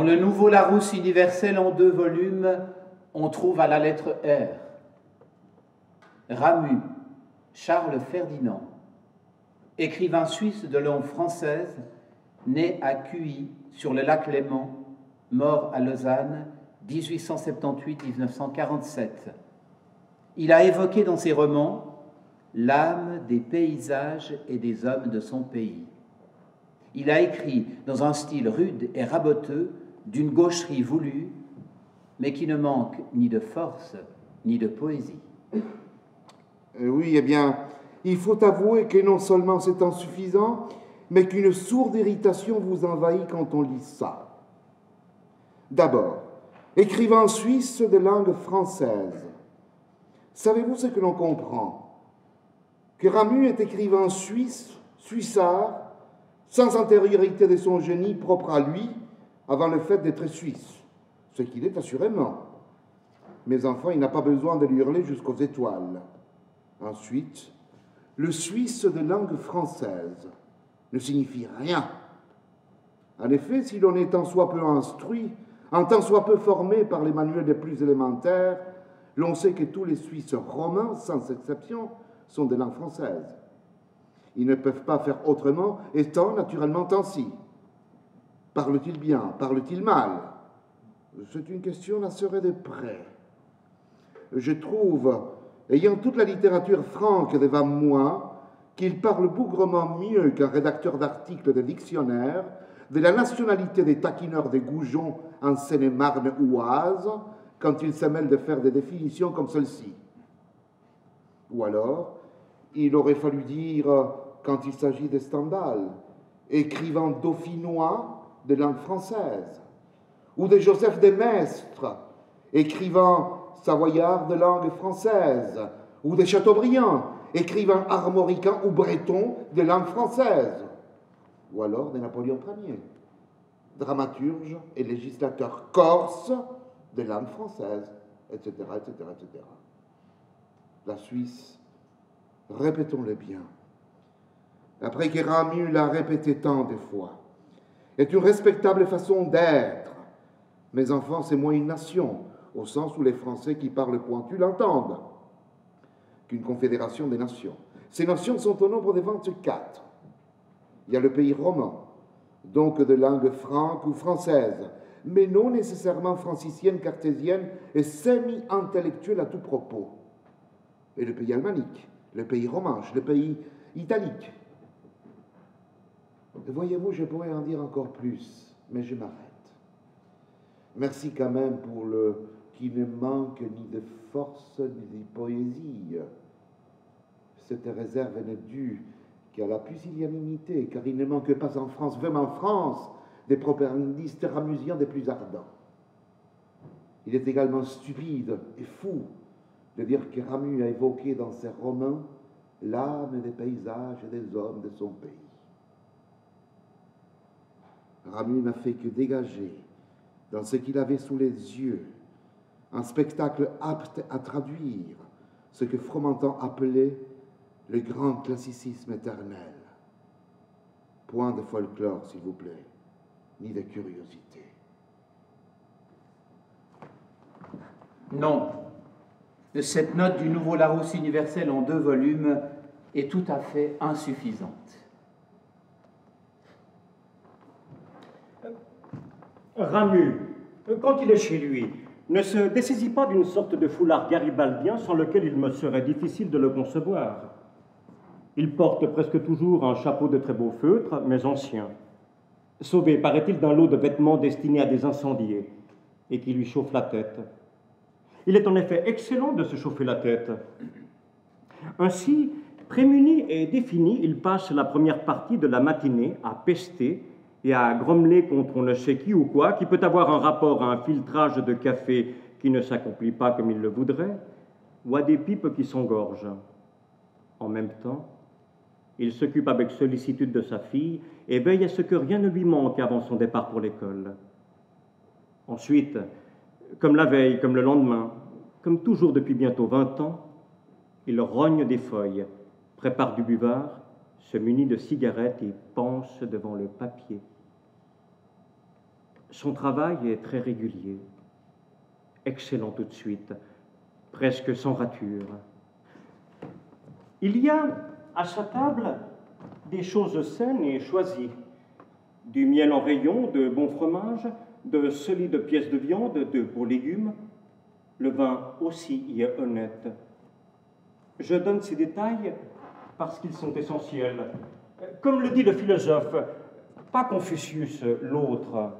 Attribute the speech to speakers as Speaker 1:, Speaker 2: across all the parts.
Speaker 1: le nouveau Larousse universel en 2 volumes, on trouve à la lettre R Ramu, Charles Ferdinand, écrivain suisse de langue française, né à Cuy, sur le lac Léman, mort à Lausanne, 1878-1947. Il a évoqué dans ses romans l'âme des paysages et des hommes de son pays. Il a écrit dans un style rude et raboteux, d'une gaucherie voulue, mais qui ne manque ni de force ni de poésie.
Speaker 2: Oui, eh bien, il faut avouer que non seulement c'est insuffisant, mais qu'une sourde irritation vous envahit quand on lit ça. D'abord, écrivain suisse de langue française. Savez-vous ce que l'on comprend? Que Ramu est écrivain suisse, suissard, sans antériorité de son génie propre à lui, avant le fait d'être suisse, ce qu'il est assurément. Mais enfin, il n'a pas besoin de lui hurler jusqu'aux étoiles. Ensuite, le suisse de langue française ne signifie rien. En effet, si l'on est tant soit peu instruit, en tant soit peu formé par les manuels les plus élémentaires, l'on sait que tous les Suisses romains, sans exception, sont de langue française. Ils ne peuvent pas faire autrement, étant naturellement ainsi. Parle-t-il bien? Parle-t-il mal? C'est une question à serrer de près. Je trouve, ayant toute la littérature franque devant moi, qu'il parle bougrement mieux qu'un rédacteur d'articles de dictionnaire de la nationalité des taquineurs des goujons en Seine-et-Marne ou Oise, quand il se mêle de faire des définitions comme celle-ci. Ou alors, il aurait fallu dire, quand il s'agit de Stendhal, écrivain dauphinois de langue française, ou de Joseph de Maistre, écrivain savoyard de langue française, ou de Chateaubriand, écrivain armoricain ou breton de langue française, ou alors de Napoléon Ier, dramaturge et législateur corse de langue française, etc., etc., etc. La Suisse, répétons-le bien, après que Ramu l'a répété tant de fois, est une respectable façon d'être, mais enfin c'est moins une nation, au sens où les Français qui parlent pointu l'entendent, qu'une confédération des nations. Ces nations sont au nombre de 24. Il y a le pays roman, donc de langue franque ou française, mais non nécessairement francicienne, cartésienne et semi-intellectuelle à tout propos. Et le pays almanique, le pays romanche, le pays italique. Voyez-vous, je pourrais en dire encore plus, mais je m'arrête. Merci quand même pour le qui ne manque ni de force ni de poésie. Cette réserve n'est due qu'à la pusillanimité, car il ne manque pas en France, même en France, des propagandistes ramusiens des plus ardents. Il est également stupide et fou de dire que Ramu a évoqué dans ses romans l'âme des paysages et des hommes de son pays. Ramu n'a fait que dégager, dans ce qu'il avait sous les yeux, un spectacle apte à traduire ce que Fromentin appelait le grand classicisme éternel. Point de folklore, s'il vous plaît, ni de curiosité.
Speaker 1: Non, cette note du nouveau Larousse universel en 2 volumes est tout à fait insuffisante.
Speaker 3: Ramu, quand il est chez lui, ne se dessaisit pas d'une sorte de foulard garibaldien sans lequel il me serait difficile de le concevoir. Il porte presque toujours un chapeau de très beau feutre, mais ancien, sauvé, paraît-il, d'un lot de vêtements destinés à des incendiés et qui lui chauffent la tête. Il est en effet excellent de se chauffer la tête. Ainsi, prémuni et défini, il passe la première partie de la matinée à pester et à grommeler contre on ne sait qui ou quoi, qui peut avoir un rapport à un filtrage de café qui ne s'accomplit pas comme il le voudrait, ou à des pipes qui s'engorgent. En même temps, il s'occupe avec sollicitude de sa fille et veille à ce que rien ne lui manque avant son départ pour l'école. Ensuite, comme la veille, comme le lendemain, comme toujours depuis bientôt 20 ans, il rogne des feuilles, prépare du buvard, se munit de cigarettes et pense devant le papier. Son travail est très régulier, excellent tout de suite, presque sans rature. Il y a à sa table des choses saines et choisies, du miel en rayon, de bons fromages, de solides pièces de viande, de beaux légumes. Le vin aussi y est honnête. Je donne ces détails parce qu'ils sont essentiels. Comme le dit le philosophe, pas Confucius, l'autre.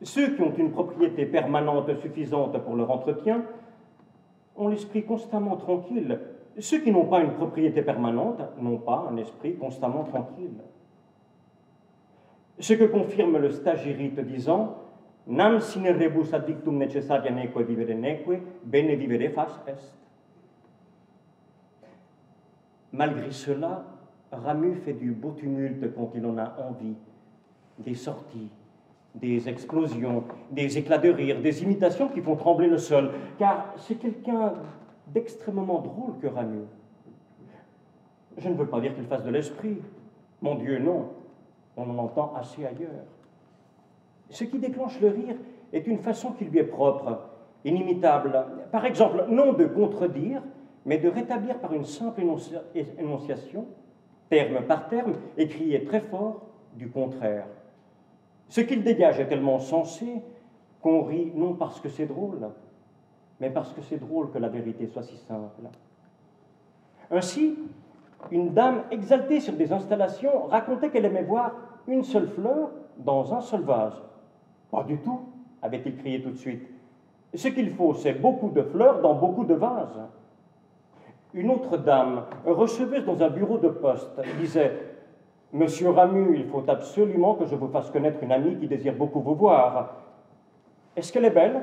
Speaker 3: Ceux qui ont une propriété permanente suffisante pour leur entretien ont l'esprit constamment tranquille. Ceux qui n'ont pas une propriété permanente n'ont pas un esprit constamment tranquille. Ce que confirme le stagirite disant « Nam sine rebus ad dictum necessaria neque vivere neque, bene vivere fas est ». Malgré cela, Ramu fait du beau tumulte quand il en a envie, des sorties, des explosions, des éclats de rire, des imitations qui font trembler le sol, car c'est quelqu'un d'extrêmement drôle que Ramu. Je ne veux pas dire qu'il fasse de l'esprit. Mon Dieu, non. On en entend assez ailleurs. Ce qui déclenche le rire est une façon qui lui est propre, inimitable. Par exemple, non de contredire, mais de rétablir par une simple énonciation, terme par terme, et crier très fort du contraire. Ce qu'il dégage est tellement sensé qu'on rit non parce que c'est drôle, mais parce que c'est drôle que la vérité soit si simple. Ainsi, une dame exaltée sur des installations racontait qu'elle aimait voir une seule fleur dans un seul vase. « Pas du tout », avait-il crié tout de suite. « Ce qu'il faut, c'est beaucoup de fleurs dans beaucoup de vases. » Une autre dame, receveuse dans un bureau de poste, disait « Monsieur Ramu, il faut absolument que je vous fasse connaître une amie qui désire beaucoup vous voir. Est-ce qu'elle est belle?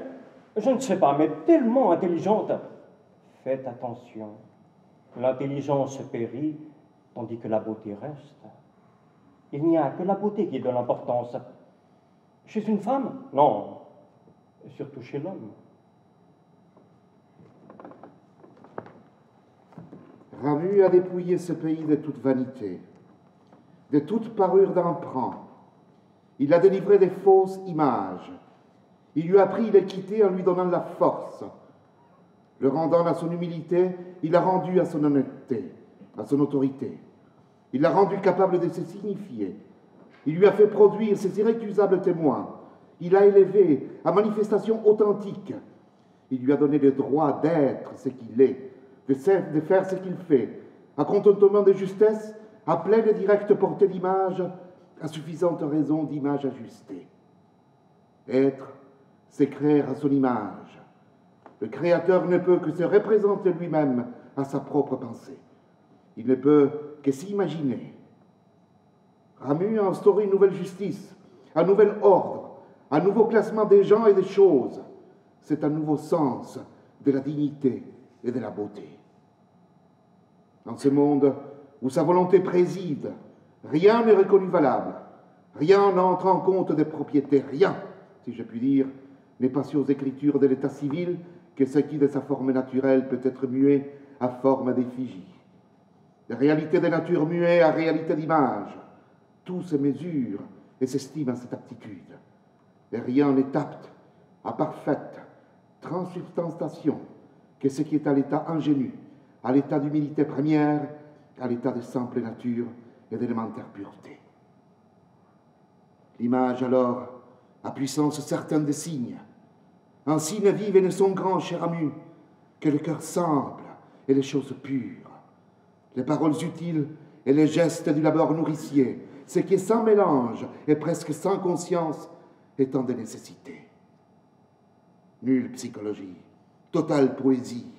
Speaker 3: Je ne sais pas, mais tellement intelligente. Faites attention. L'intelligence périt, tandis que la beauté reste. Il n'y a que la beauté qui ait de l'importance. Chez une femme? Non, surtout chez l'homme. »
Speaker 2: Ramu a dépouillé ce pays de toute vanité, de toute parure d'emprunt. Il a délivré des fausses images. Il lui a appris l'équité en lui donnant la force. Le rendant à son humilité, il l'a rendu à son honnêteté, à son autorité. Il l'a rendu capable de se signifier. Il lui a fait produire ses irrécusables témoins. Il l'a élevé à manifestation authentique. Il lui a donné le droit d'être ce qu'il est, de faire ce qu'il fait, à contentement de justesse, à pleine et directe portée d'image, à suffisante raison d'image ajustée. Être, c'est créer à son image. Le créateur ne peut que se représenter lui-même à sa propre pensée. Il ne peut que s'imaginer. Ramu a instauré une nouvelle justice, un nouvel ordre, un nouveau classement des gens et des choses. C'est un nouveau sens de la dignité et de la beauté. Dans ce monde où sa volonté préside, rien n'est reconnu valable, rien n'entre en compte des propriétés, rien, si je puis dire, n'est passé aux écritures de l'état civil que ce qui de sa forme naturelle peut être mué à forme d'effigie. De réalité de nature muée à réalité d'image, tout se mesure et s'estime à cette aptitude. Et rien n'est apte à parfaite transubstantiation que ce qui est à l'état ingénu, à l'état d'humilité première, à l'état de simple nature et d'élémentaire pureté. L'image, alors, a puissance certaine des signes. Un signe vive et ne sont grands, cher Ramu, que le cœur simple et les choses pures, les paroles utiles et les gestes du labeur nourricier, ce qui est sans mélange et presque sans conscience, étant des nécessités. Nulle psychologie, totale poésie,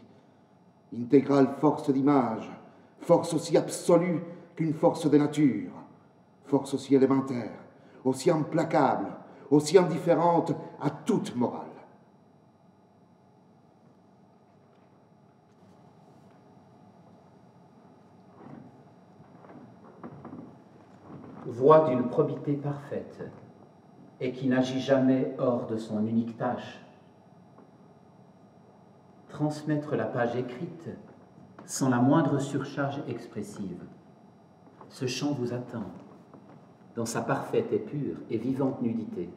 Speaker 2: intégrale force d'image, force aussi absolue qu'une force de nature, force aussi élémentaire, aussi implacable, aussi indifférente à toute morale.
Speaker 1: Voix d'une probité parfaite et qui n'agit jamais hors de son unique tâche. Transmettre la page écrite sans la moindre surcharge expressive. Ce chant vous attend dans sa parfaite et pure et vivante nudité.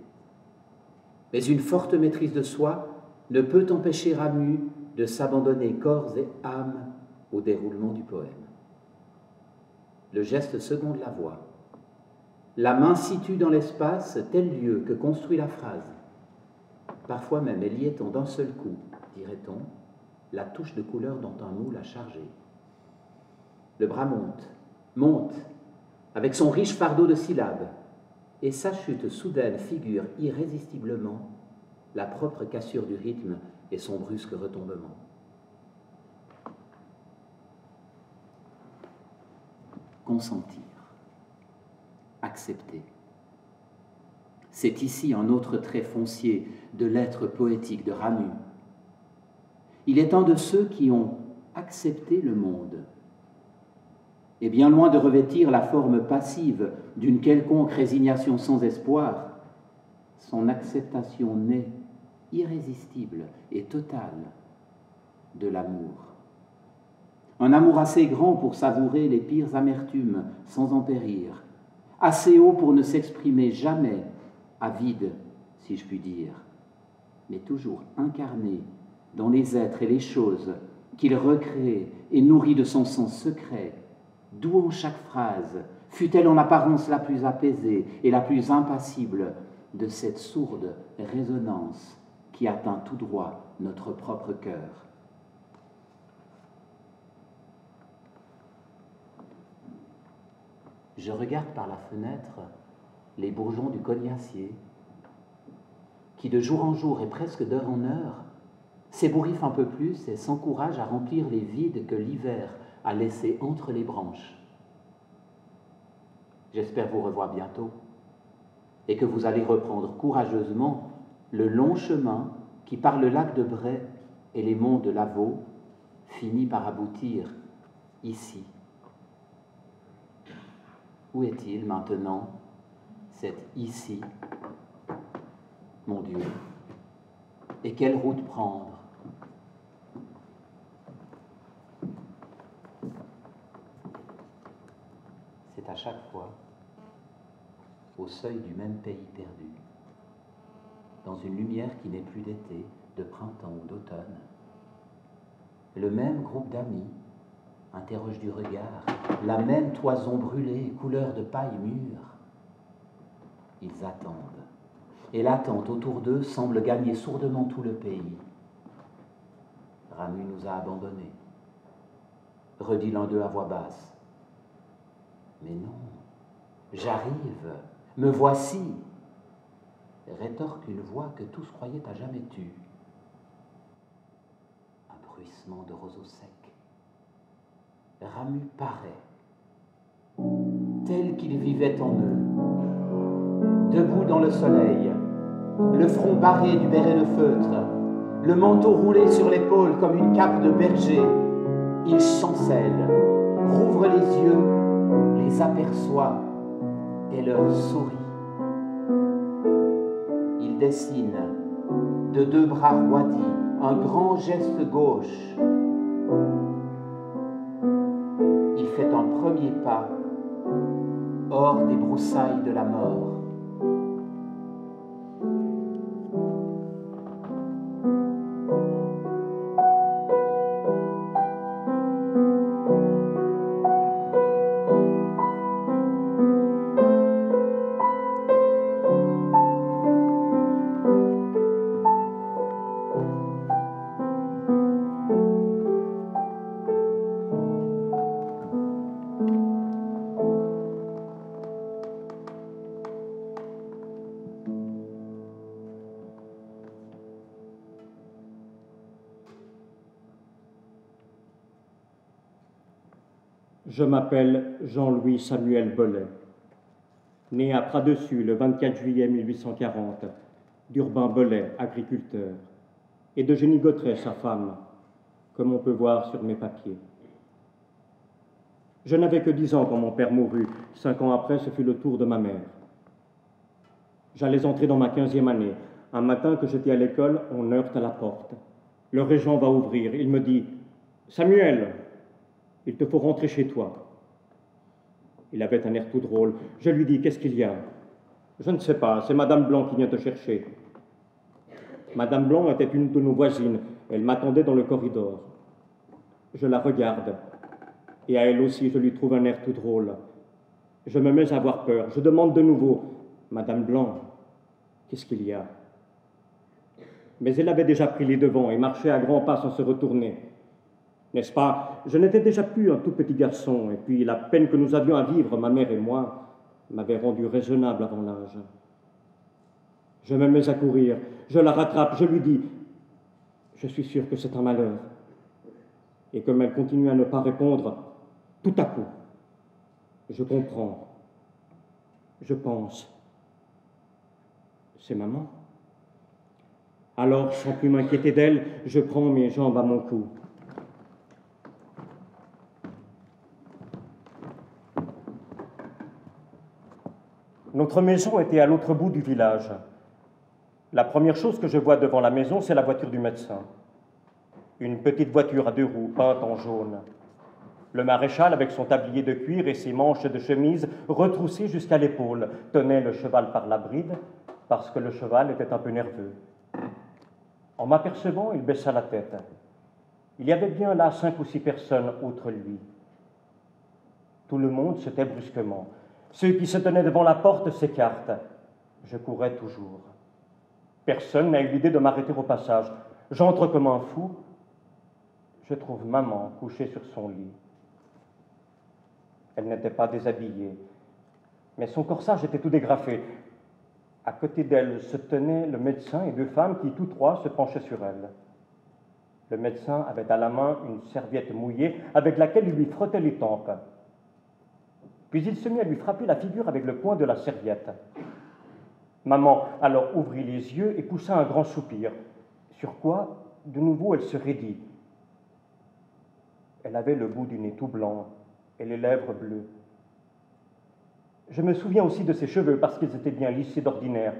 Speaker 1: Mais une forte maîtrise de soi ne peut empêcher Ramu de s'abandonner corps et âme au déroulement du poème. Le geste seconde la voix. La main situe dans l'espace tel lieu que construit la phrase. Parfois même, elle y étend d'un seul coup, dirait-on, la touche de couleur dont un moule a chargé. Le bras monte, avec son riche fardeau de syllabes, et sa chute soudaine figure irrésistiblement la propre cassure du rythme et son brusque retombement. Consentir, accepter. C'est ici un autre trait foncier de l'être poétique de Ramu. Il est un de ceux qui ont accepté le monde. Et bien loin de revêtir la forme passive d'une quelconque résignation sans espoir, son acceptation naît, irrésistible et totale, de l'amour. Un amour assez grand pour savourer les pires amertumes sans en périr, assez haut pour ne s'exprimer jamais, avide, si je puis dire, mais toujours incarné dans les êtres et les choses qu'il recrée et nourrit de son sens secret, d'où en chaque phrase, fût-elle en apparence la plus apaisée et la plus impassible, de cette sourde résonance qui atteint tout droit notre propre cœur. Je regarde par la fenêtre les bourgeons du cognacier qui, de jour en jour et presque d'heure en heure, s'ébouriffent un peu plus et s'encouragent à remplir les vides que l'hiver a laissés entre les branches. J'espère vous revoir bientôt et que vous allez reprendre courageusement le long chemin qui, par le lac de Bray et les monts de Lavaux, finit par aboutir ici. Où est-il maintenant, cet ici, mon Dieu? Et quelle route prendre? C'est à chaque fois au seuil du même pays perdu, dans une lumière qui n'est plus d'été, de printemps ou d'automne. Le même groupe d'amis interroge du regard, la même toison brûlée, couleur de paille mûre. Ils attendent, et l'attente autour d'eux semble gagner sourdement tout le pays. Ramu nous a abandonnés, redit l'un d'eux à voix basse. Mais non, j'arrive, me voici, rétorque une voix que tous croyaient à jamais tue. Un bruissement de roseaux secs. Ramu paraît, tel qu'il vivait en eux, debout dans le soleil, le front barré du béret de feutre, le manteau roulé sur l'épaule comme une cape de berger. Il chancelle, rouvre les yeux, les aperçoit et leur sourit. Il dessine, de deux bras roidis, un grand geste gauche. Il fait un premier pas hors des broussailles de la mort.
Speaker 3: Je m'appelle Jean-Louis Samuel Bolet, né à Pras-Dessus le 24 juillet 1840, d'Urbain Bolet, agriculteur, et d'Eugénie Gautret, sa femme, comme on peut voir sur mes papiers. Je n'avais que 10 ans quand mon père mourut. 5 ans après, ce fut le tour de ma mère. J'allais entrer dans ma 15e année. Un matin que j'étais à l'école, on heurte à la porte. Le régent va ouvrir. Il me dit « Samuel, il te faut rentrer chez toi. » Il avait un air tout drôle. Je lui dis « Qu'est-ce qu'il y a ?»« Je ne sais pas, c'est Madame Blanc qui vient te chercher. » Madame Blanc était une de nos voisines. Elle m'attendait dans le corridor. Je la regarde. Et à elle aussi, je lui trouve un air tout drôle. Je me mets à avoir peur. Je demande de nouveau, « Madame Blanc, qu'est-ce qu'il y a ?» Mais elle avait déjà pris les devants et marchait à grands pas sans se retourner. N'est-ce pas? Je n'étais déjà plus un tout petit garçon, et puis la peine que nous avions à vivre, ma mère et moi, m'avait rendu raisonnable avant l'âge. Je me mets à courir, je la rattrape, je lui dis « Je suis sûr que c'est un malheur. » Et comme elle continue à ne pas répondre, tout à coup, je comprends, je pense, c'est maman. Alors, sans plus m'inquiéter d'elle, je prends mes jambes à mon cou. Notre maison était à l'autre bout du village. La première chose que je vois devant la maison, c'est la voiture du médecin. Une petite voiture à 2 roues, peinte en jaune. Le maréchal, avec son tablier de cuir et ses manches de chemise retroussées jusqu'à l'épaule, tenait le cheval par la bride, parce que le cheval était un peu nerveux. En m'apercevant, il baissa la tête. Il y avait bien là 5 ou 6 personnes outre lui. Tout le monde se tait brusquement. Ceux qui se tenaient devant la porte s'écartent. Je courais toujours. Personne n'a eu l'idée de m'arrêter au passage. J'entre comme un fou. Je trouve maman couchée sur son lit. Elle n'était pas déshabillée, mais son corsage était tout dégrafé. À côté d'elle se tenaient le médecin et 2 femmes qui, tous 3, se penchaient sur elle. Le médecin avait à la main une serviette mouillée avec laquelle il lui frottait les tempes. Puis il se mit à lui frapper la figure avec le coin de la serviette. Maman alors ouvrit les yeux et poussa un grand soupir, sur quoi, de nouveau, elle se raidit. Elle avait le bout du nez tout blanc et les lèvres bleues. Je me souviens aussi de ses cheveux parce qu'ils étaient bien lissés d'ordinaire,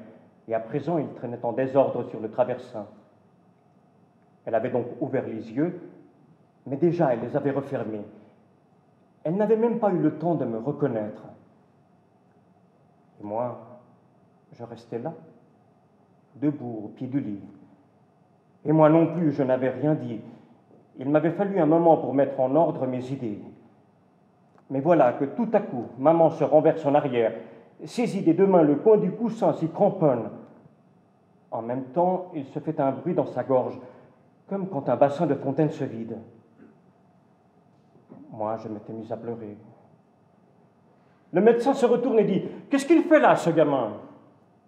Speaker 3: et à présent ils traînaient en désordre sur le traversin. Elle avait donc ouvert les yeux, mais déjà elle les avait refermés. Elle n'avait même pas eu le temps de me reconnaître. Et moi, je restais là, debout au pied du lit. Et moi non plus, je n'avais rien dit. Il m'avait fallu un moment pour mettre en ordre mes idées. Mais voilà que tout à coup, maman se renverse en arrière, saisit des 2 mains le coin du coussin, s'y cramponne. En même temps, il se fait un bruit dans sa gorge, comme quand un bassin de fontaine se vide. Moi, je m'étais mis à pleurer. Le médecin se retourne et dit « Qu'est-ce qu'il fait là, ce gamin ?»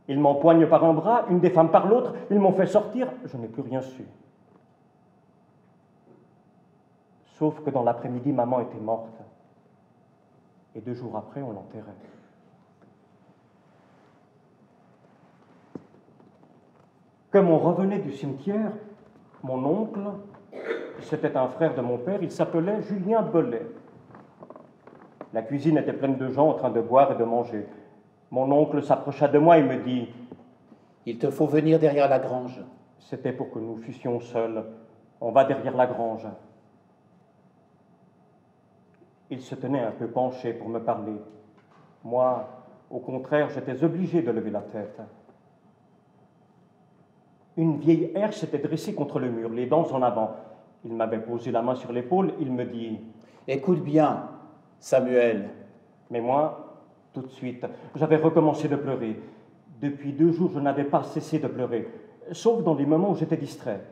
Speaker 3: Il m'empoigne par un bras, une des femmes par l'autre, ils m'ont fait sortir, je n'ai plus rien su. Sauf que dans l'après-midi, maman était morte. Et 2 jours après, on l'enterrait. Comme on revenait du cimetière, mon oncle, c'était un frère de mon père, il s'appelait Julien Bellet. La cuisine était pleine de gens en train de boire et de manger. Mon oncle s'approcha de moi et me dit «
Speaker 1: Il te faut venir derrière la grange. »
Speaker 3: C'était pour que nous fussions seuls. On va derrière la grange. Il se tenait un peu penché pour me parler. Moi, au contraire, j'étais obligé de lever la tête. Une vieille herse s'était dressée contre le mur, les dents en avant. Il m'avait posé la main sur l'épaule, il me dit
Speaker 1: « Écoute bien, Samuel. »
Speaker 3: Mais moi, tout de suite, j'avais recommencé de pleurer. Depuis 2 jours, je n'avais pas cessé de pleurer, sauf dans les moments où j'étais distrait.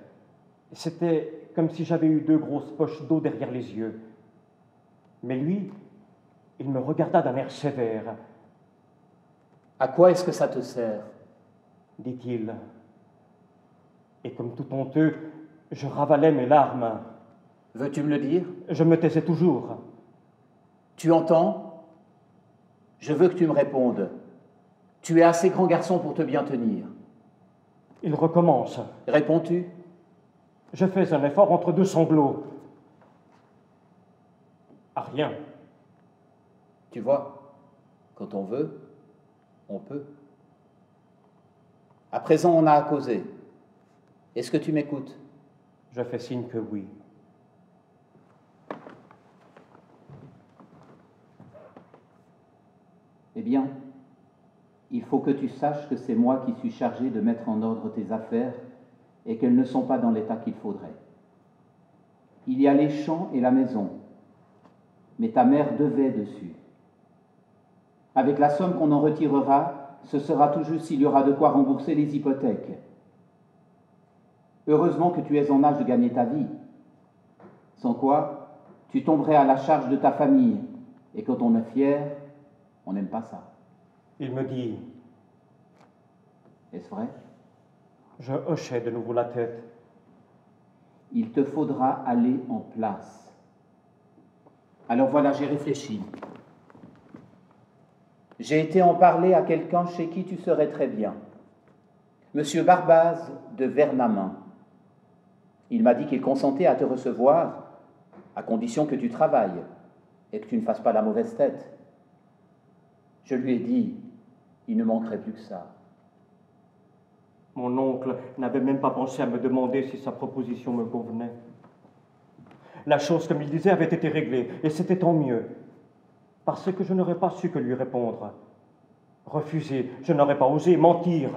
Speaker 3: C'était comme si j'avais eu 2 grosses poches d'eau derrière les yeux. Mais lui, il me regarda d'un air sévère.
Speaker 1: « À quoi est-ce que ça te sert ?»
Speaker 3: dit-il. Et comme tout honteux, je ravalais mes larmes.
Speaker 1: « Veux-tu me le dire ?»
Speaker 3: Je me taisais toujours.
Speaker 1: « Tu entends ? Je veux que tu me répondes. Tu es assez grand garçon pour te bien tenir. »
Speaker 3: Il recommence.
Speaker 1: « Réponds-tu ? »
Speaker 3: Je fais un effort entre 2 sanglots. À rien.
Speaker 1: Tu vois, quand on veut, on peut. À présent, on a à causer. Est-ce que tu m'écoutes ?
Speaker 3: Je fais signe que oui.
Speaker 1: Eh bien, il faut que tu saches que c'est moi qui suis chargé de mettre en ordre tes affaires et qu'elles ne sont pas dans l'état qu'il faudrait. Il y a les champs et la maison, mais ta mère devait dessus. Avec la somme qu'on en retirera, ce sera tout juste s'il y aura de quoi rembourser les hypothèques. Heureusement que tu es en âge de gagner ta vie, sans quoi tu tomberais à la charge de ta famille, et quand on est fier, on n'aime pas ça.
Speaker 3: Il me dit...
Speaker 1: Est-ce vrai?
Speaker 3: Je hochai de nouveau la tête.
Speaker 1: Il te faudra aller en place. Alors voilà, j'ai réfléchi. J'ai été en parler à quelqu'un chez qui tu serais très bien. Monsieur Barbaz de Vernamin. Il m'a dit qu'il consentait à te recevoir, à condition que tu travailles et que tu ne fasses pas la mauvaise tête. Je lui ai dit, il ne manquerait plus que ça.
Speaker 3: Mon oncle n'avait même pas pensé à me demander si sa proposition me convenait. La chose, comme il disait, avait été réglée, et c'était tant mieux, parce que je n'aurais pas su que lui répondre. Refuser, je n'aurais pas osé. Mentir,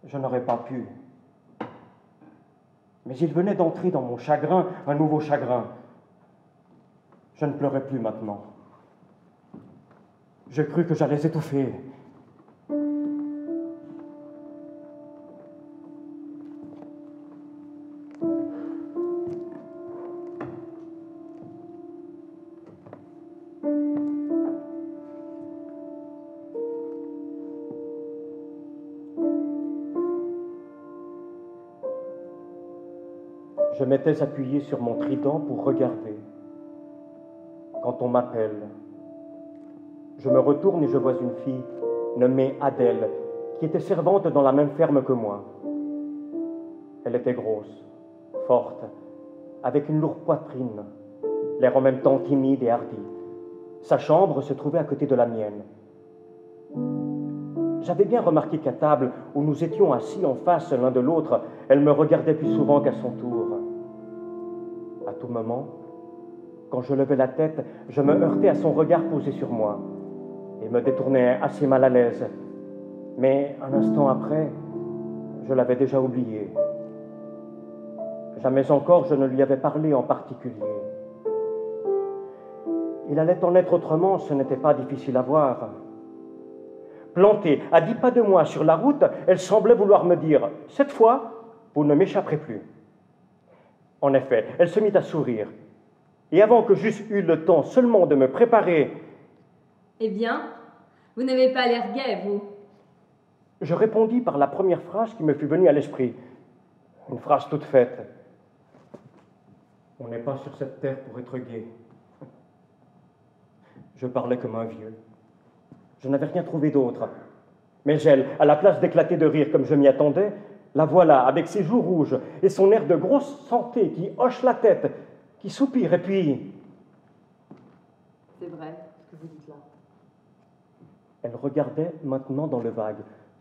Speaker 3: je n'aurais pas pu. Mais il venait d'entrer dans mon chagrin, un nouveau chagrin. Je ne pleurais plus maintenant. Je crus que j'allais étouffer. Je m'étais appuyé sur mon trident pour regarder. Quand on m'appelle, je me retourne et je vois une fille nommée Adèle, qui était servante dans la même ferme que moi. Elle était grosse, forte, avec une lourde poitrine, l'air en même temps timide et hardi. Sa chambre se trouvait à côté de la mienne. J'avais bien remarqué qu'à table, où nous étions assis en face l'un de l'autre, elle me regardait plus souvent qu'à son tour. À tout moment, quand je levais la tête, je me heurtais à son regard posé sur moi et me détournais assez mal à l'aise. Mais un instant après, je l'avais déjà oublié. Jamais encore je ne lui avais parlé en particulier. Il allait en être autrement, ce n'était pas difficile à voir. Plantée à 10 pas de moi sur la route, elle semblait vouloir me dire « Cette fois, vous ne m'échapperez plus ». En effet, elle se mit à sourire. Et avant que j'eusse eu le temps seulement de me préparer...
Speaker 4: Eh bien, vous n'avez pas l'air gai, vous.
Speaker 3: Je répondis par la première phrase qui me fut venue à l'esprit. Une phrase toute faite. On n'est pas sur cette terre pour être gai. Je parlais comme un vieux. Je n'avais rien trouvé d'autre. Mais elle, à la place d'éclater de rire comme je m'y attendais, la voilà avec ses joues rouges et son air de grosse santé qui hoche la tête, qui soupire et puis...
Speaker 4: C'est vrai ce que vous dites là.
Speaker 3: Elle regardait maintenant dans le vague.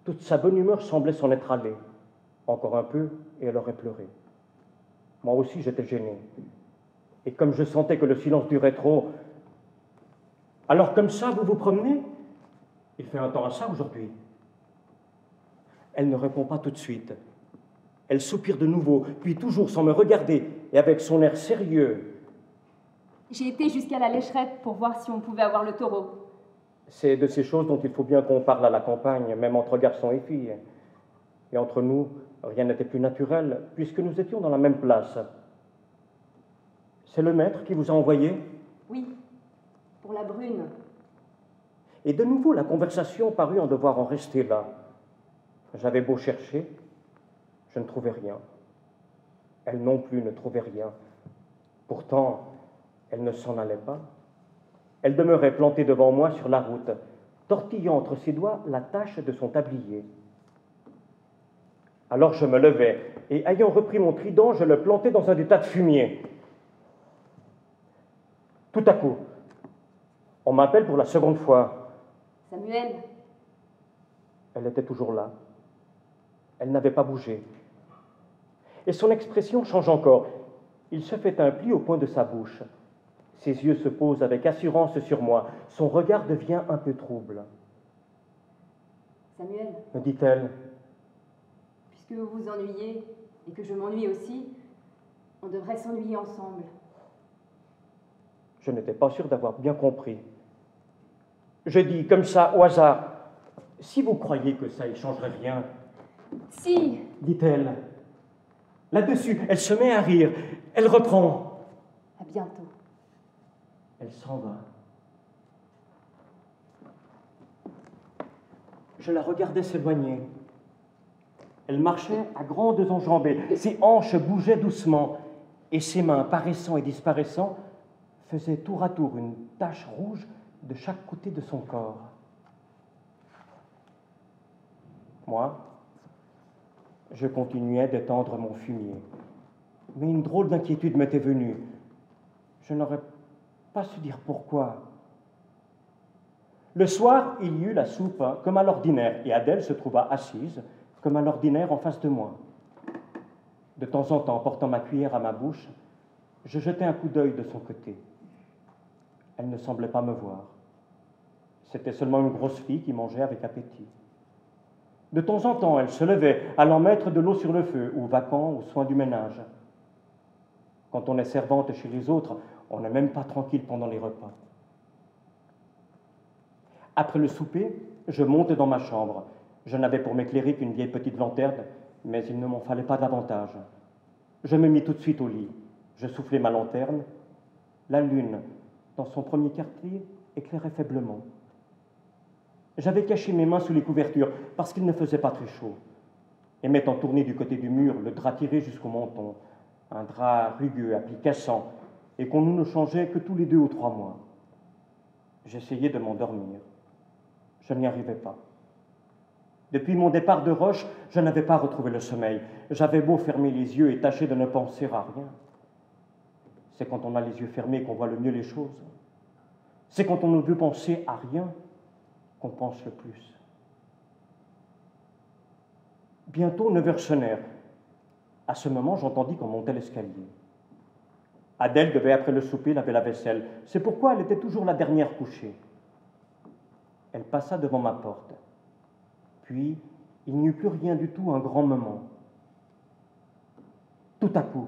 Speaker 3: Toute sa bonne humeur semblait s'en être allée. Encore un peu et elle aurait pleuré. Moi aussi j'étais gêné. Et comme je sentais que le silence durait trop... Alors comme ça, vous vous promenez? Il fait un temps à ça aujourd'hui. Elle ne répond pas tout de suite. Elle soupire de nouveau, puis toujours sans me regarder, et avec son air sérieux.
Speaker 4: J'ai été jusqu'à la lécherette pour voir si on pouvait avoir le taureau.
Speaker 3: C'est de ces choses dont il faut bien qu'on parle à la campagne, même entre garçons et filles. Et entre nous, rien n'était plus naturel, puisque nous étions dans la même place. C'est le maître qui vous a envoyé?
Speaker 4: Oui, pour la brune.
Speaker 3: Et de nouveau, la conversation parut en devoir en rester là. J'avais beau chercher, je ne trouvais rien. Elle non plus ne trouvait rien. Pourtant, elle ne s'en allait pas. Elle demeurait plantée devant moi sur la route, tortillant entre ses doigts la tache de son tablier. Alors je me levai, et ayant repris mon trident, je le plantai dans un des tas de fumier. Tout à coup, on m'appelle pour la seconde fois.
Speaker 4: Samuel.
Speaker 3: Elle était toujours là. Elle n'avait pas bougé. Et son expression change encore. Il se fait un pli au coin de sa bouche. Ses yeux se posent avec assurance sur moi. Son regard devient un peu trouble.
Speaker 4: Samuel,
Speaker 3: Me dit-elle.
Speaker 4: puisque vous vous ennuyez, et que je m'ennuie aussi, on devrait s'ennuyer ensemble.
Speaker 3: Je n'étais pas sûr d'avoir bien compris. Je dis comme ça, au hasard, si vous croyez que ça ne changerait rien...
Speaker 4: Si,
Speaker 3: dit-elle. Là-dessus, elle se met à rire. Elle reprend.
Speaker 4: à bientôt.
Speaker 3: Elle s'en va. Je la regardais s'éloigner. Elle marchait à grandes enjambées. Ses hanches bougeaient doucement et ses mains, paraissant et disparaissant, faisaient tour à tour une tache rouge de chaque côté de son corps. Moi, je continuais d'étendre mon fumier. Mais une drôle d'inquiétude m'était venue. Je n'aurais pas su dire pourquoi. Le soir, il y eut la soupe comme à l'ordinaire, et Adèle se trouva assise, comme à l'ordinaire, en face de moi. De temps en temps, portant ma cuillère à ma bouche, je jetais un coup d'œil de son côté. Elle ne semblait pas me voir. C'était seulement une grosse fille qui mangeait avec appétit. De temps en temps, elle se levait, allant mettre de l'eau sur le feu, ou vaquant aux soins du ménage. Quand on est servante chez les autres, on n'est même pas tranquille pendant les repas. Après le souper, je monte dans ma chambre. Je n'avais pour m'éclairer qu'une vieille petite lanterne, mais il ne m'en fallait pas davantage. Je me mis tout de suite au lit. Je soufflai ma lanterne. La lune, dans son premier quartier, éclairait faiblement. J'avais caché mes mains sous les couvertures parce qu'il ne faisait pas très chaud. Et m'étant tourné du côté du mur, le drap tiré jusqu'au menton, un drap rugueux à plis cassants, et qu'on nous ne changeait que tous les 2 ou 3 mois. J'essayais de m'endormir. Je n'y arrivais pas. Depuis mon départ de Roche, je n'avais pas retrouvé le sommeil. J'avais beau fermer les yeux et tâcher de ne penser à rien. C'est quand on a les yeux fermés qu'on voit le mieux les choses. C'est quand on ne veut penser à rien qu'on pense le plus. Bientôt 9 heures sonnèrent. À ce moment, j'entendis qu'on montait l'escalier. Adèle devait, après le souper, laver la vaisselle. C'est pourquoi elle était toujours la dernière couchée. Elle passa devant ma porte. Puis, il n'y eut plus rien du tout un grand moment. Tout à coup,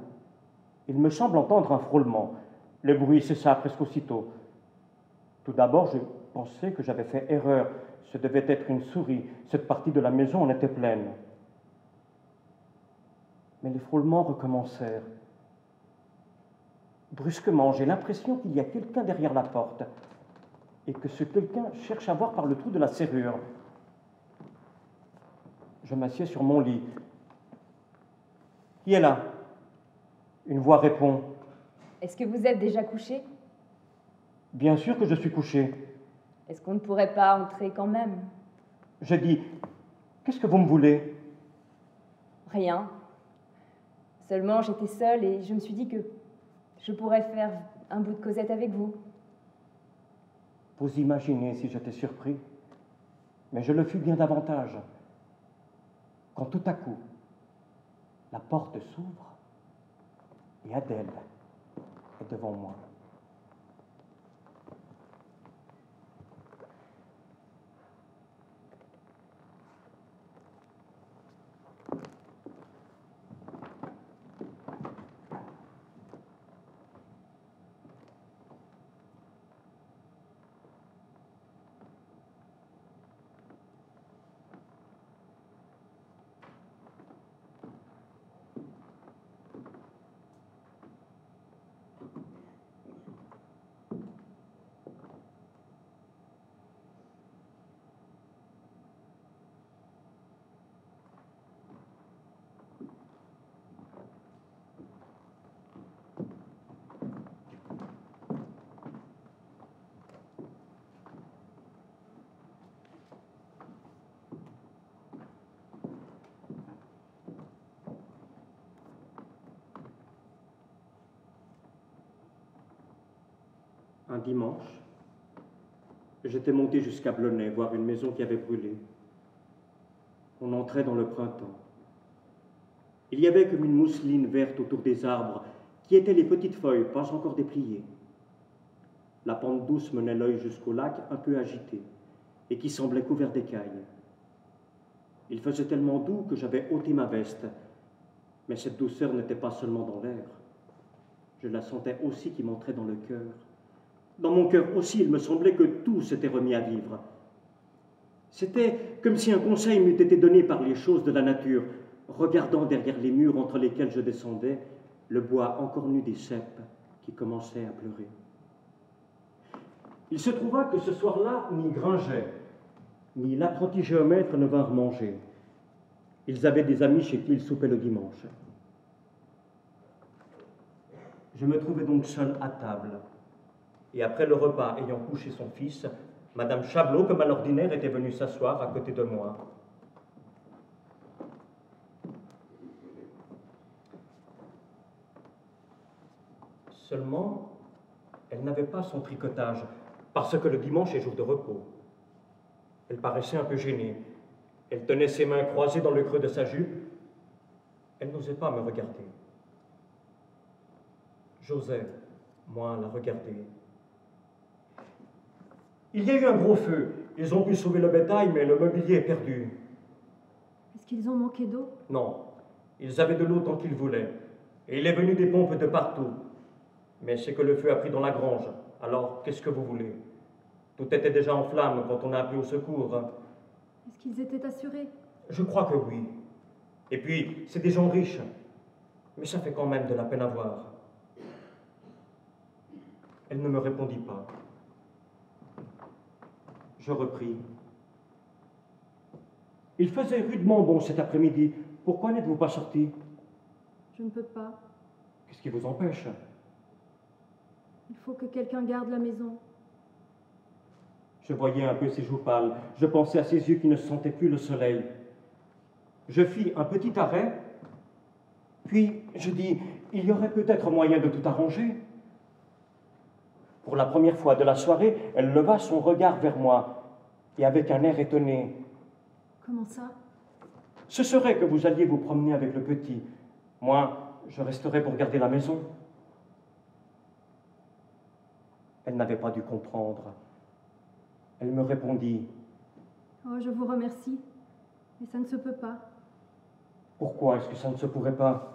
Speaker 3: il me semble entendre un frôlement. Le bruit cessa presque aussitôt. Tout d'abord, je pensais que j'avais fait erreur. Ce devait être une souris. Cette partie de la maison en était pleine. Mais les frôlements recommencèrent. Brusquement, j'ai l'impression qu'il y a quelqu'un derrière la porte et que ce quelqu'un cherche à voir par le trou de la serrure. Je m'assieds sur mon lit. Qui est là? Une voix répond.
Speaker 4: Est-ce que vous êtes déjà couché?
Speaker 3: Bien sûr que je suis couché.
Speaker 4: Est-ce qu'on ne pourrait pas entrer quand même?
Speaker 3: Je dis, qu'est-ce que vous me voulez?
Speaker 4: Rien. Seulement, j'étais seule et je me suis dit que je pourrais faire un bout de causette avec vous.
Speaker 3: Vous imaginez si j'étais surpris? Mais je le fus bien davantage. Quand tout à coup, la porte s'ouvre et Adèle est devant moi. Un dimanche, j'étais monté jusqu'à Blonay voir une maison qui avait brûlé. On entrait dans le printemps. Il y avait comme une mousseline verte autour des arbres, qui étaient les petites feuilles, pas encore dépliées. La pente douce menait l'œil jusqu'au lac, un peu agité, et qui semblait couvert d'écailles. Il faisait tellement doux que j'avais ôté ma veste, Mais cette douceur n'était pas seulement dans l'air. Je la sentais aussi qui m'entrait dans le cœur. Dans mon cœur aussi, il me semblait que tout s'était remis à vivre. C'était comme si un conseil m'eût été donné par les choses de la nature, regardant derrière les murs entre lesquels je descendais, le bois encore nu des cèpes qui commençaient à pleurer. Il se trouva que ce soir-là, ni Gringet, ni l'apprenti géomètre ne vinrent manger. Ils avaient des amis chez qui ils soupaient le dimanche. Je me trouvais donc seul à table. Et après le repas ayant couché son fils, Madame Chablot, comme à l'ordinaire, était venue s'asseoir à côté de moi. Seulement, elle n'avait pas son tricotage, parce que le dimanche est jour de repos. Elle paraissait un peu gênée. Elle tenait ses mains croisées dans le creux de sa jupe. Elle n'osait pas me regarder. J'osais, moi, la regarder. Il y a eu un gros feu. Ils ont pu sauver le bétail, mais le mobilier est perdu.
Speaker 5: Est-ce qu'ils ont manqué d'eau?
Speaker 3: Non, ils avaient de l'eau tant qu'ils voulaient. Et il est venu des pompes de partout. Mais c'est que le feu a pris dans la grange. Alors, qu'est-ce que vous voulez? Tout était déjà en flammes quand on a appelé au secours.
Speaker 5: Est-ce qu'ils étaient assurés?
Speaker 3: Je crois que oui. Et puis, c'est des gens riches. Mais ça fait quand même de la peine à voir. Elle ne me répondit pas. Je repris. Il faisait rudement bon cet après-midi. Pourquoi n'êtes-vous pas sorti?
Speaker 5: Je ne peux pas.
Speaker 3: Qu'est-ce qui vous empêche?
Speaker 5: Il faut que quelqu'un garde la maison.
Speaker 3: Je voyais un peu ses joues pâles. Je pensais à ses yeux qui ne sentaient plus le soleil. Je fis un petit arrêt. Puis je dis, il y aurait peut-être moyen de tout arranger. Pour la première fois de la soirée, elle leva son regard vers moi, et avec un air étonné.
Speaker 5: Comment ça?
Speaker 3: Ce serait que vous alliez vous promener avec le petit. Moi, je resterais pour garder la maison. Elle n'avait pas dû comprendre. Elle me répondit.
Speaker 5: Oh, je vous remercie, mais ça ne se peut pas.
Speaker 3: Pourquoi est-ce que ça ne se pourrait pas?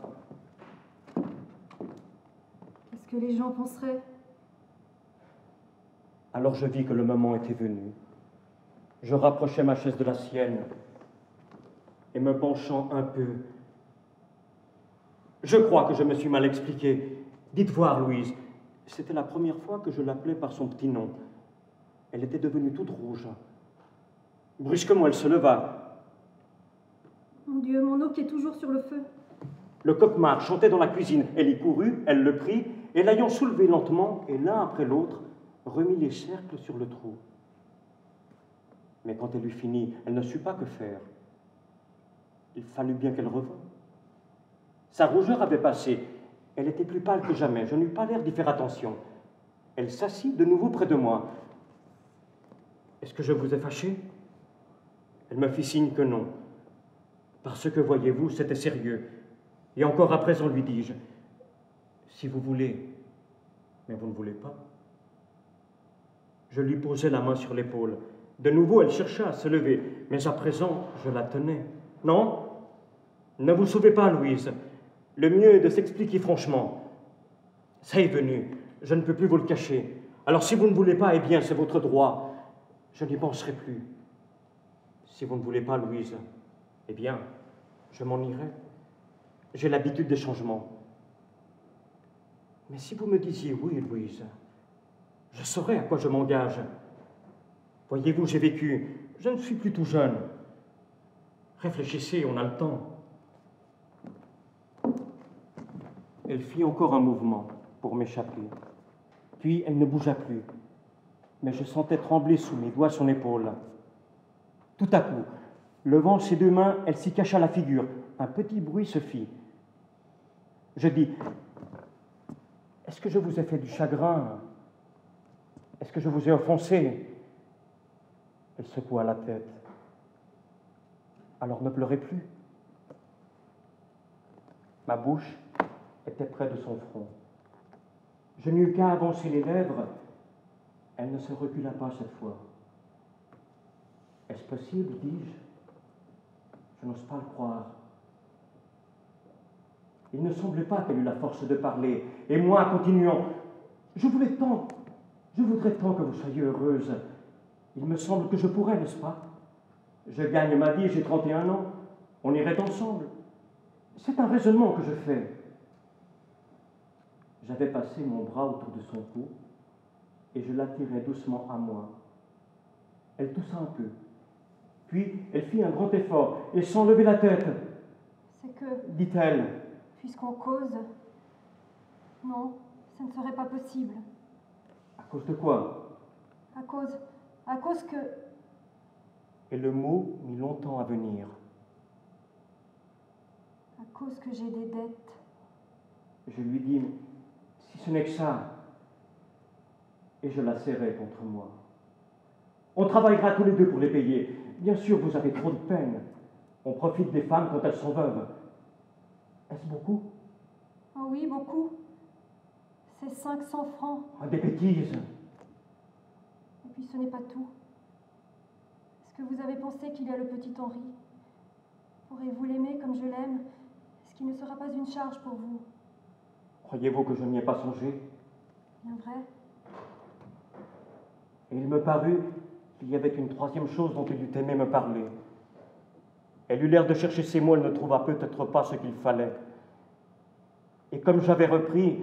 Speaker 5: Qu'est-ce que les gens penseraient?
Speaker 3: Alors je vis que le moment était venu. Je rapprochai ma chaise de la sienne et me penchant un peu. Je crois que je me suis mal expliqué. Dites voir, Louise, c'était la première fois que je l'appelais par son petit nom. Elle était devenue toute rouge. Brusquement, elle se leva.
Speaker 5: Mon Dieu, mon eau qui est toujours sur le feu.
Speaker 3: Le coq-mare chantait dans la cuisine. Elle y courut, elle le prit, et l'ayant soulevé lentement, et l'un après l'autre, remit les cercles sur le trou. Mais quand elle eut fini, elle ne sut pas que faire. Il fallut bien qu'elle revînt. Sa rougeur avait passé. Elle était plus pâle que jamais. Je n'eus pas l'air d'y faire attention. Elle s'assit de nouveau près de moi. « Est-ce que je vous ai fâché ?» Elle me fit signe que non. Parce que, voyez-vous, c'était sérieux. Et encore à présent, lui dis-je, « Si vous voulez, mais vous ne voulez pas. » Je lui posai la main sur l'épaule. De nouveau, elle chercha à se lever, mais à présent, je la tenais. « Non, ne vous sauvez pas, Louise. Le mieux est de s'expliquer franchement. Ça est venu, je ne peux plus vous le cacher. Alors si vous ne voulez pas, eh bien, c'est votre droit. Je n'y penserai plus. Si vous ne voulez pas, Louise, eh bien, je m'en irai. J'ai l'habitude des changements. Mais si vous me disiez oui, Louise, je saurais à quoi je m'engage. Voyez-vous, j'ai vécu. Je ne suis plus tout jeune. Réfléchissez, on a le temps. Elle fit encore un mouvement pour m'échapper. Puis elle ne bougea plus. Mais je sentais trembler sous mes doigts son épaule. Tout à coup, levant ses deux mains, elle s'y cacha la figure. Un petit bruit se fit. Je dis, « Est-ce que je vous ai fait du chagrin? Est-ce que je vous ai offensé ?» Elle secoua la tête. « Alors ne pleurez plus. » Ma bouche était près de son front. Je n'eus qu'à avancer les lèvres. Elle ne se recula pas cette fois. « Est-ce possible, dis-je? Je n'ose pas le croire. » Il ne semblait pas qu'elle eût la force de parler, et moi, continuant, je voudrais tant que vous soyez heureuse. Il me semble que je pourrais, n'est-ce pas? Je gagne ma vie, j'ai 31 ans. On irait ensemble. C'est un raisonnement que je fais. J'avais passé mon bras autour de son cou et je l'attirais doucement à moi. Elle toussa un peu. Puis elle fit un grand effort et sans lever la tête.
Speaker 5: C'est que,
Speaker 3: Dit-elle.
Speaker 5: puisqu'on cause, non, ça ne serait pas possible.
Speaker 3: À cause de quoi?
Speaker 5: À cause que...
Speaker 3: Et le mot mit longtemps à venir.
Speaker 5: À cause que j'ai des dettes.
Speaker 3: Je lui dis, si ce n'est que ça. Et je la serrai contre moi. On travaillera tous les deux pour les payer. Bien sûr, vous avez trop de peine. On profite des femmes quand elles sont veuves. Est-ce beaucoup?
Speaker 5: Oh oui, beaucoup. C'est 500 francs.
Speaker 3: Ah, des bêtises.
Speaker 5: Et puis ce n'est pas tout. Est-ce que vous avez pensé qu'il y a le petit Henri? Pourrez-vous l'aimer comme je l'aime? Est-ce qu'il ne sera pas une charge pour vous?
Speaker 3: Croyez-vous que je n'y ai pas songé?
Speaker 5: Bien vrai.
Speaker 3: Et il me parut qu'il y avait une troisième chose dont il eût aimé me parler. Elle eut l'air de chercher ces mots, elle ne trouva peut-être pas ce qu'il fallait. Et comme j'avais repris,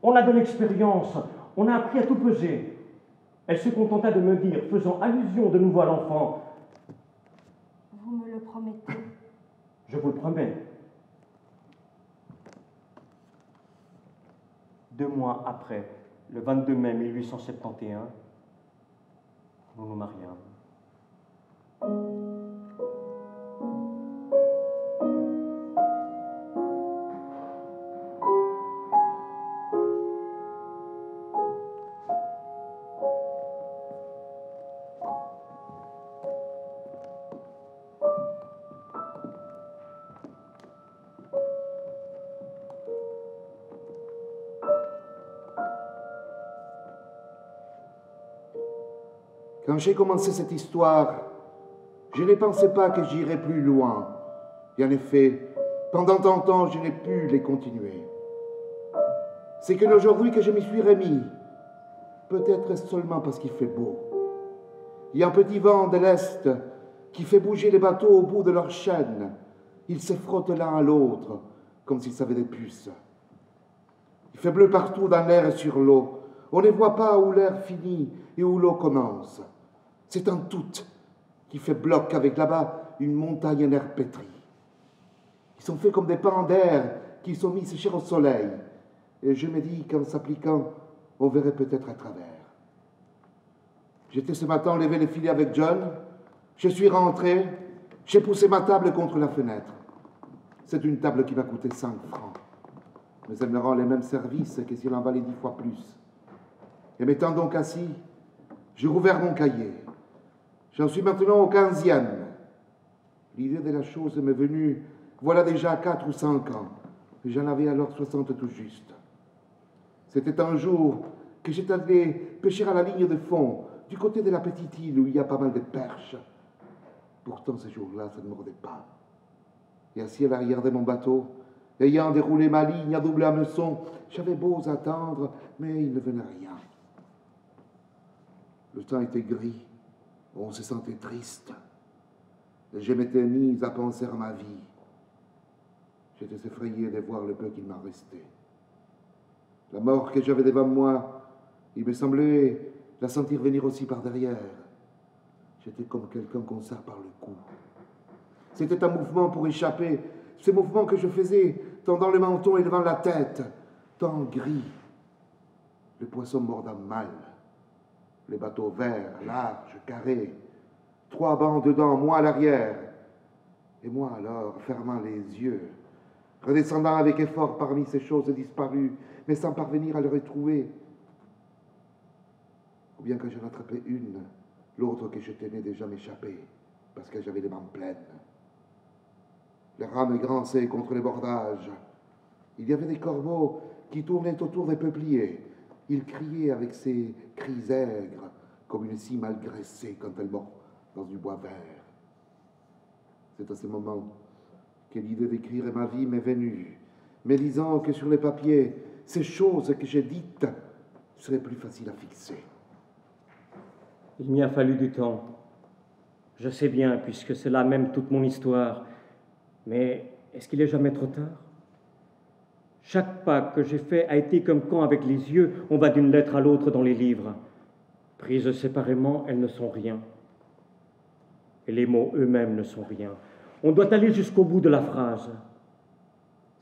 Speaker 3: on a de l'expérience, on a appris à tout peser. Elle se contenta de me dire, faisant allusion de nouveau à l'enfant,
Speaker 5: Vous me le promettez?
Speaker 3: je vous le promets. 2 mois après, le 22 mai 1871, nous nous mariâmes.
Speaker 2: Quand j'ai commencé cette histoire, je ne pensais pas que j'irais plus loin. Et en effet, pendant tant de temps, je n'ai pu les continuer. C'est que aujourd'hui que je m'y suis remis, peut-être seulement parce qu'il fait beau. Il y a un petit vent de l'Est qui fait bouger les bateaux au bout de leur chaîne. Ils se frottent l'un à l'autre, comme s'ils avaient des puces. Il fait bleu partout dans l'air et sur l'eau. On ne voit pas où l'air finit et où l'eau commence. C'est un tout qui fait bloc avec là-bas une montagne en air pétri. Ils sont faits comme des pans d'air qui sont mis sécher au soleil. Et je me dis qu'en s'appliquant, on verrait peut-être à travers. J'étais ce matin levé les filets avec John. Je suis rentré. J'ai poussé ma table contre la fenêtre. C'est une table qui m'a coûté 5 francs. Mais elle me rend les mêmes services que si elle en valait 10 fois plus. Et m'étant donc assis, j'ai rouvert mon cahier. J'en suis maintenant au 15e. L'idée de la chose m'est venue, voilà déjà 4 ou 5 ans. Et j'en avais alors 60 tout juste. C'était un jour que j'étais allé pêcher à la ligne de fond, du côté de la petite île où il y a pas mal de perches. Pourtant, ce jour-là, ça ne mordait pas. Et assis à l'arrière de mon bateau, ayant déroulé ma ligne à double hameçon, j'avais beau attendre, mais il ne venait rien. Le temps était gris, on se sentait triste. Et je m'étais mise à penser à ma vie. J'étais effrayé de voir le peu qu'il m'en restait. La mort que j'avais devant moi, il me semblait la sentir venir aussi par derrière. J'étais comme quelqu'un qu'on serre par le cou. C'était un mouvement pour échapper, ce mouvement que je faisais, tendant le menton et levant la tête, tant gris. Le poisson mordant mal. Les bateaux verts, larges, carrés. 3 bancs dedans, moi à l'arrière. Et moi alors, fermant les yeux, redescendant avec effort parmi ces choses disparues, mais sans parvenir à les retrouver. Ou bien que j'en attrapais une, l'autre que je tenais déjà m'échapper, parce que j'avais les mains pleines. Les rames grinçaient contre les bordages. Il y avait des corbeaux qui tournaient autour des peupliers. Ils criaient avec ces cris aigres, comme une scie mal graissée quand elle mord dans du bois vert. C'est à ce moment que l'idée d'écrire ma vie m'est venue, Mais disons que sur les papiers, ces choses que j'ai dites seraient plus faciles à fixer.
Speaker 3: Il m'y a fallu du temps. Je sais bien, puisque c'est là même toute mon histoire. Mais est-ce qu'il est jamais trop tard? Chaque pas que j'ai fait a été comme quand, avec les yeux, on va d'une lettre à l'autre dans les livres. Prises séparément, elles ne sont rien. Et les mots eux-mêmes ne sont rien. On doit aller jusqu'au bout de la phrase.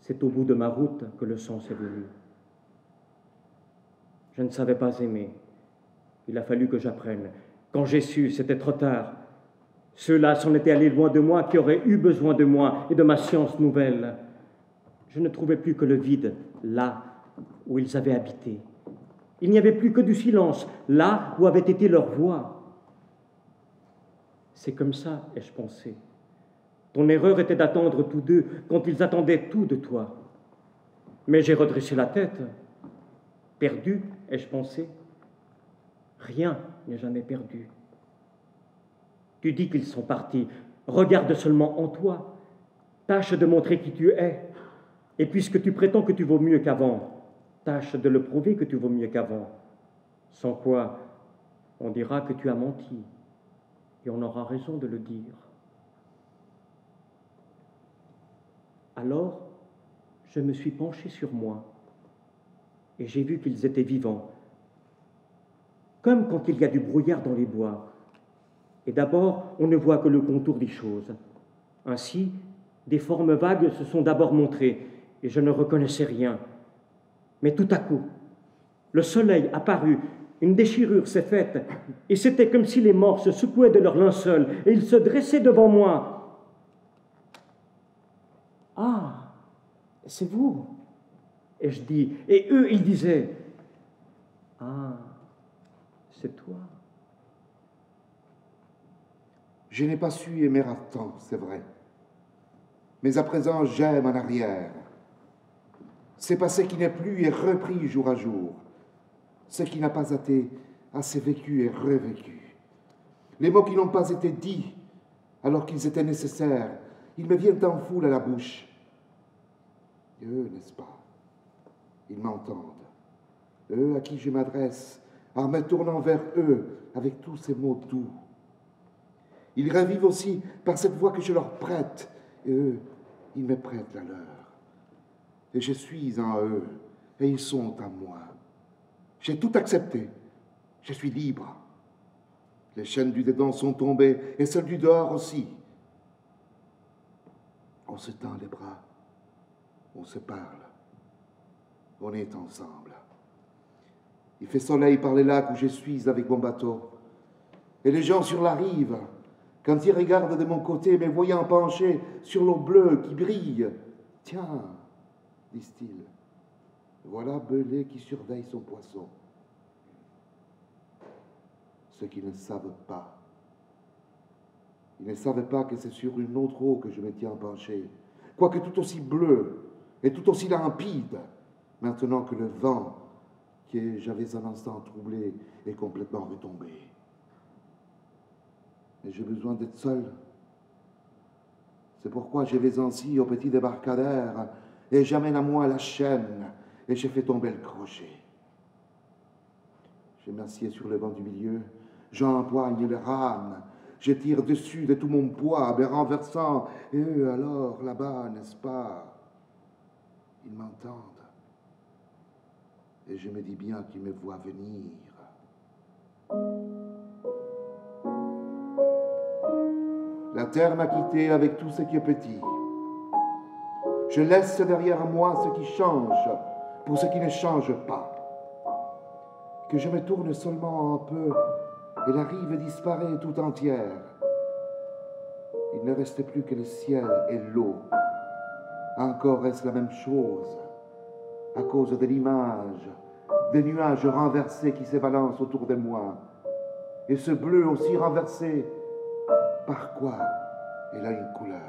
Speaker 3: C'est au bout de ma route que le sens est venu. Je ne savais pas aimer. Il a fallu que j'apprenne. Quand j'ai su, c'était trop tard. Ceux-là s'en étaient allés loin de moi, qui auraient eu besoin de moi et de ma science nouvelle. Je ne trouvais plus que le vide, là où ils avaient habité. Il n'y avait plus que du silence, là où avait été leur voix. C'est comme ça, ai-je pensé. Ton erreur était d'attendre tous deux quand ils attendaient tout de toi. Mais j'ai redressé la tête. Perdu, ai-je pensé. Rien n'est jamais perdu. Tu dis qu'ils sont partis. Regarde seulement en toi. Tâche de montrer qui tu es. Et puisque tu prétends que tu vaux mieux qu'avant, tâche de le prouver que tu vaux mieux qu'avant. Sans quoi, on dira que tu as menti. Et on aura raison de le dire. Alors, je me suis penché sur moi. Et j'ai vu qu'ils étaient vivants. Comme quand il y a du brouillard dans les bois. Et d'abord, on ne voit que le contour des choses. Ainsi, des formes vagues se sont d'abord montrées, et je ne reconnaissais rien. Mais tout à coup, le soleil apparut, une déchirure s'est faite, et c'était comme si les morts se secouaient de leur linceul, et ils se dressaient devant moi. « Ah, c'est vous !» ai-je dit, et eux, ils disaient « Ah, c'est toi !»
Speaker 2: Je n'ai pas su aimer à temps, c'est vrai. Mais à présent, j'aime en arrière. C'est passé qui n'est plus et repris jour à jour. Ce qui n'a pas été assez vécu et revécu. Les mots qui n'ont pas été dits alors qu'ils étaient nécessaires, ils me viennent en foule à la bouche. Et eux, n'est-ce pas? Ils m'entendent. Eux à qui je m'adresse, en me tournant vers eux avec tous ces mots doux. Ils revivent aussi par cette voix que je leur prête, et eux, ils me prêtent la leur. Et je suis en eux, et ils sont en moi. J'ai tout accepté. Je suis libre. Les chaînes du dedans sont tombées, et celles du dehors aussi. On se tend les bras, on se parle, on est ensemble. Il fait soleil par les lacs où je suis avec mon bateau, et les gens sur la rive, quand ils regardent de mon côté, me voyant penché sur l'eau bleue qui brille, « Tiens, disent-ils, voilà Belé qui surveille son poisson. » Ce qu'ils ne savent pas. Ils ne savent pas que c'est sur une autre eau que je me tiens penché, quoique tout aussi bleu et tout aussi limpide, maintenant que le vent, que j'avais un instant troublé, est complètement retombé. Et j'ai besoin d'être seul. C'est pourquoi je vais ainsi au petit débarcadère et j'amène à moi la chaîne et je fais tomber le crochet. Je m'assieds sur le banc du milieu, j'empoigne le rame, je tire dessus de tout mon poids, me renversant, et eux alors, là-bas, n'est-ce pas, ils m'entendent. Et je me dis bien qu'ils me voient venir. La terre m'a quitté avec tout ce qui est petit. Je laisse derrière moi ce qui change pour ce qui ne change pas. Que je me tourne seulement un peu et la rive disparaît tout entière. Il ne reste plus que le ciel et l'eau. Encore est-ce la même chose, à cause de l'image des nuages renversés qui s'ébalancent autour de moi. Et ce bleu aussi renversé, par quoi il a une couleur.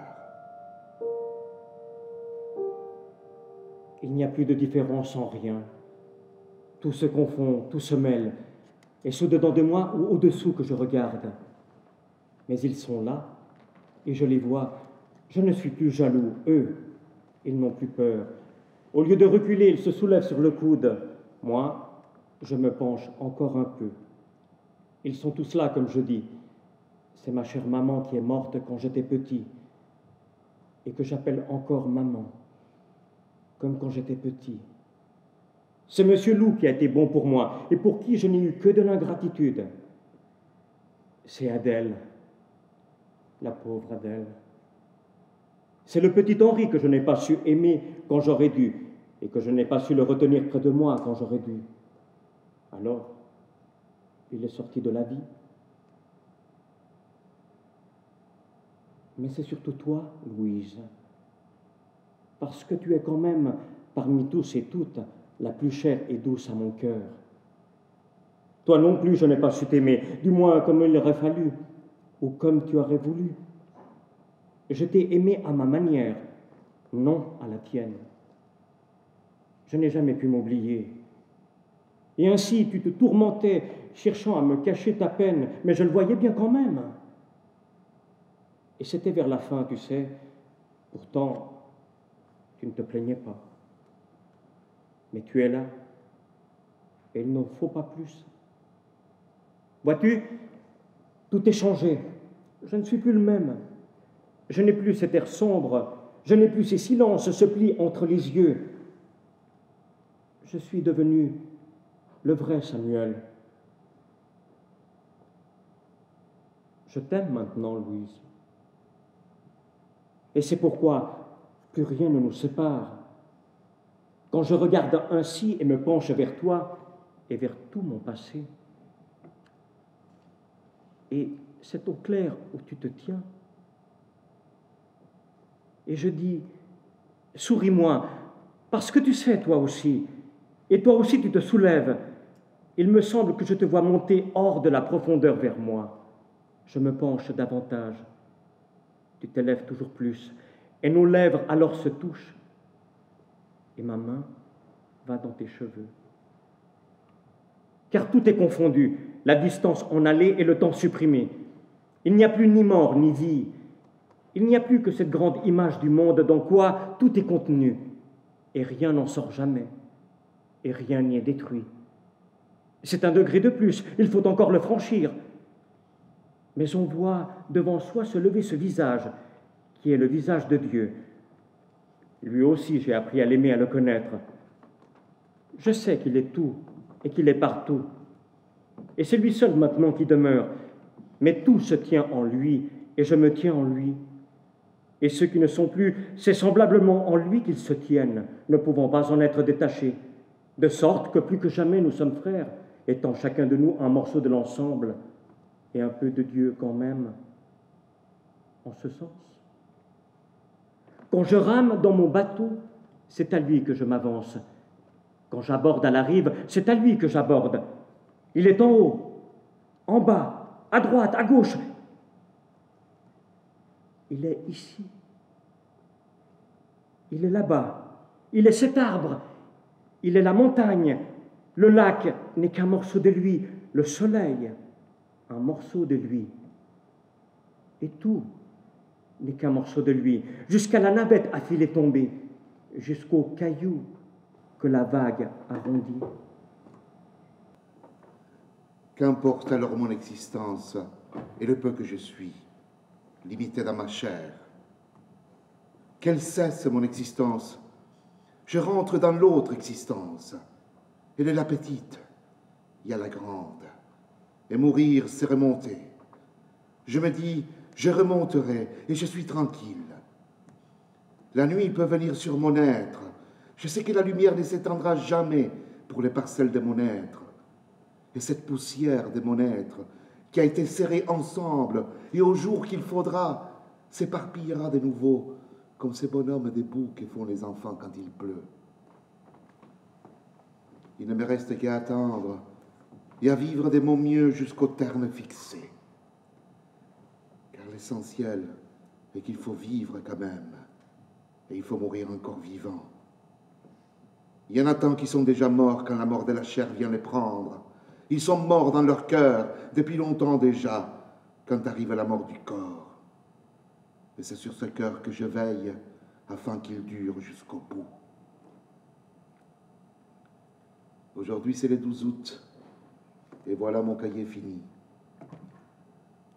Speaker 3: Il n'y a plus de différence en rien. Tout se confond, tout se mêle, et c'est dedans de moi ou au-dessous que je regarde. Mais ils sont là, et je les vois. Je ne suis plus jaloux, eux, ils n'ont plus peur. Au lieu de reculer, il se soulève sur le coude. Moi, je me penche encore un peu. Ils sont tous là, comme je dis. C'est ma chère maman qui est morte quand j'étais petit et que j'appelle encore maman, comme quand j'étais petit. C'est Monsieur Loup qui a été bon pour moi et pour qui je n'ai eu que de l'ingratitude. C'est Adèle, la pauvre Adèle. C'est le petit Henri que je n'ai pas su aimer quand j'aurais dû et que je n'ai pas su le retenir près de moi quand j'aurais dû. Alors, il est sorti de la vie. Mais c'est surtout toi, Louise, parce que tu es quand même, parmi tous et toutes, la plus chère et douce à mon cœur. Toi non plus, je n'ai pas su t'aimer, du moins comme il aurait fallu, ou comme tu aurais voulu. Je t'ai aimé à ma manière, non à la tienne. Je n'ai jamais pu m'oublier. Et ainsi, tu te tourmentais, cherchant à me cacher ta peine, mais je le voyais bien quand même. Et c'était vers la fin, tu sais. Pourtant, tu ne te plaignais pas. Mais tu es là, et il n'en faut pas plus. Vois-tu, tout est changé. Je ne suis plus le même. Je n'ai plus cet air sombre, je n'ai plus ces silences, ce pli entre les yeux. Je suis devenu le vrai Samuel. Je t'aime maintenant, Louise. Et c'est pourquoi plus rien ne nous sépare. Quand je regarde ainsi et me penche vers toi et vers tout mon passé, et c'est au clair où tu te tiens, et je dis, souris-moi, parce que tu sais, toi aussi, et toi aussi tu te soulèves. Il me semble que je te vois monter hors de la profondeur vers moi. Je me penche davantage. Tu t'élèves toujours plus, et nos lèvres alors se touchent, et ma main va dans tes cheveux. Car tout est confondu, la distance en allée et le temps supprimé. Il n'y a plus ni mort ni vie. Il n'y a plus que cette grande image du monde dans quoi tout est contenu, et rien n'en sort jamais, et rien n'y est détruit. C'est un degré de plus, il faut encore le franchir. Mais on voit devant soi se lever ce visage, qui est le visage de Dieu. Lui aussi, j'ai appris à l'aimer, à le connaître. Je sais qu'il est tout et qu'il est partout. Et c'est lui seul maintenant qui demeure. Mais tout se tient en lui et je me tiens en lui. Et ceux qui ne sont plus, c'est semblablement en lui qu'ils se tiennent, ne pouvant pas en être détachés. De sorte que plus que jamais nous sommes frères, étant chacun de nous un morceau de l'ensemble et un peu de Dieu quand même, en ce sens. Quand je rame dans mon bateau, c'est à lui que je m'avance. Quand j'aborde à la rive, c'est à lui que j'aborde. Il est en haut, en bas, à droite, à gauche. Il est ici. Il est là-bas. Il est cet arbre. Il est la montagne. Le lac n'est qu'un morceau de lui. Le soleil, un morceau de lui. Et tout n'est qu'un morceau de lui, jusqu'à la navette à filet tombé, jusqu'au caillou que la vague arrondit.
Speaker 2: Qu'importe alors mon existence et le peu que je suis, limité dans ma chair. Qu'elle cesse mon existence. Je rentre dans l'autre existence. Elle est la petite, il y a la grande. Et mourir, c'est remonter. Je me dis, je remonterai et je suis tranquille. La nuit peut venir sur mon être. Je sais que la lumière ne s'étendra jamais pour les parcelles de mon être. Et cette poussière de mon être, qui a été serrée ensemble, et au jour qu'il faudra, s'éparpillera de nouveau, comme ces bonhommes des boues que font les enfants quand il pleut. Il ne me reste qu'à attendre et à vivre de mon mieux jusqu'au terme fixé. Car l'essentiel est qu'il faut vivre quand même, et il faut mourir encore vivant. Il y en a tant qui sont déjà morts quand la mort de la chair vient les prendre. Ils sont morts dans leur cœur depuis longtemps déjà, quand arrive la mort du corps. Et c'est sur ce cœur que je veille, afin qu'il dure jusqu'au bout. Aujourd'hui, c'est le 12 août. Et voilà mon cahier fini.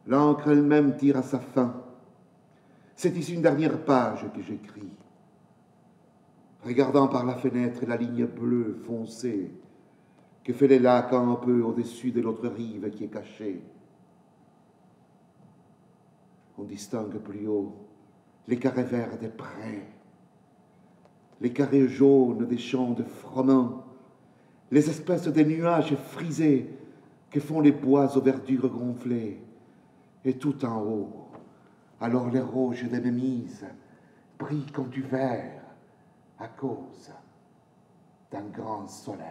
Speaker 2: L'encre elle-même tire à sa fin. C'est ici une dernière page que j'écris. Regardant par la fenêtre la ligne bleue foncée que fait le lac un peu au-dessus de l'autre rive qui est cachée. On distingue plus haut les carrés verts des prés, les carrés jaunes des champs de froment, les espèces de nuages frisés que font les bois aux verdures gonflées. Et tout en haut, alors les roches de Mémise brillent comme du verre à cause d'un grand soleil.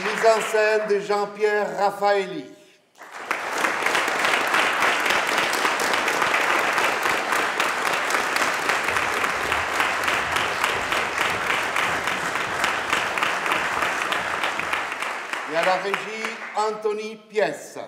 Speaker 2: Mise en scène de Jean-Pierre Raffaelli. Et à la régie, Anthony Pièce.